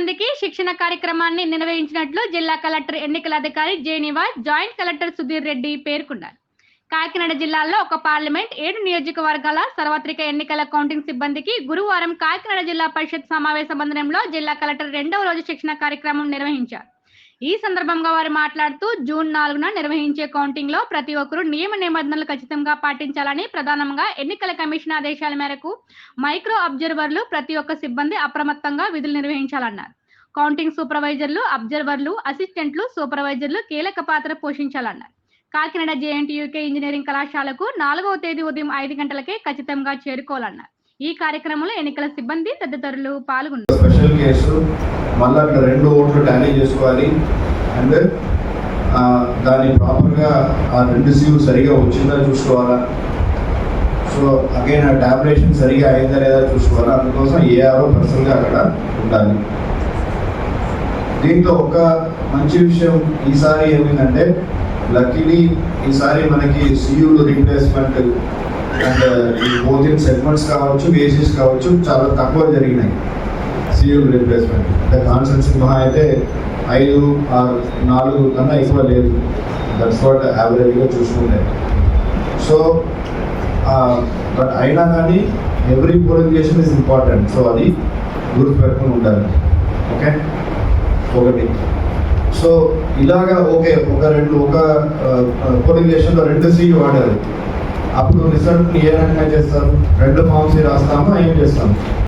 సిబ్బందికి శిక్షణ కార్యక్రమాన్ని నిర్వహించినట్లు జిల్లా కలెక్టర్ ఎన్నికల అధికారి J Nivas, joint collector Sudheer Reddy పేర్కొన్నారు. కాకినాడ జిల్లాలో ఒక పార్లమెంట్, 7 నియోజకవర్గాల సార్వత్రిక ఎన్నికల కౌంటింగ్ సిబ్బందికి గురువారం కాకినాడ జిల్లా పరిషత్ సమావేశ మందిరంలో జిల్లా కలెక్టర్ 2వ రోజు శిక్షణ కార్యక్రమం నిర్వహించారు. ఈ సందర్భంగా వారు మాట్లాడుతూ, జూన్ 4న నిర్వహించే కౌంటింగ్ లో ప్రతి ఒక్కరూ నియమ నిబంధనలు ఖచ్చితంగా పాటించాలని, ప్రధానంగా ఎన్నికల కమిషన్ ఆదేశాల మేరకు మైక్రో అబ్జర్వర్లు, ప్రతి ఒక్క సిబ్బంది అప్రమత్తంగా విధులు నిర్వహించాలన్నారు. కౌంటింగ్ సూపర్వైజర్లు, అబ్జర్వర్లు, అసిస్టెంట్లు, సూపర్వైజర్లు కీలక పాత్ర పోషించాలన్నారు. కాకినాడ జేఎన్టీయూకే ఇంజనీరింగ్ కళాశాలకు 4వ తేదీ ఉదయం 5 గంటలకే ఖచ్చితంగా చేరుకోవాలన్నారు. ఈ కార్యక్రమంలో ఎన్నికల సిబ్బంది తదితరులు పాల్గొన్నారు. స్పెషల్ కేసు మళ్ళీ 2 ఓట్లు టాలీ చేసుకోవాలి అండ్ దాన్ని ప్రాపర్గా ఆ 2 సీలు సరిగా వచ్చిందా చూసుకోవాలా. సో అగైన్ ఆ టాబ్లేషన్ సరిగా అయిందా లేదా చూసుకోవాలా. అందుకోసం ఏఆర్ఓ పర్సన్గా అక్కడ ఉండాలి. దీంతో ఒక మంచి విషయం ఈసారి ఏమైందంటే, లక్కీలీ ఈసారి మనకి సియూలు రీప్లేస్మెంట్ అండ్ ఈ బోతింగ్ సెగ్మెంట్స్ కావచ్చు, వేసెస్ కావచ్చు, చాలా తక్కువ జరిగినాయి. సియూలు రీప్లేస్మెంట్ కాన్సెన్సీ మహా అయితే 5 or 4 కన్నా ఎక్కువ లేదు. దట్స్ వాట్ యావరేజ్గా చూసుకుంటే. సో బట్ అయినా కానీ every polling station is important. So అది గుర్తుపెట్టుకుని ఉండాలి. ఓకే, ఒకటి. సో ఇలాగా ఓకే, ఒక పోలింగ్ స్టేషన్లో 2 సీలు వాడారు. అప్పుడు రిజల్ట్ని ఏ రకంగా చేస్తారు? 2 ఫామ్స్ రాస్తామా, ఏం చేస్తాము?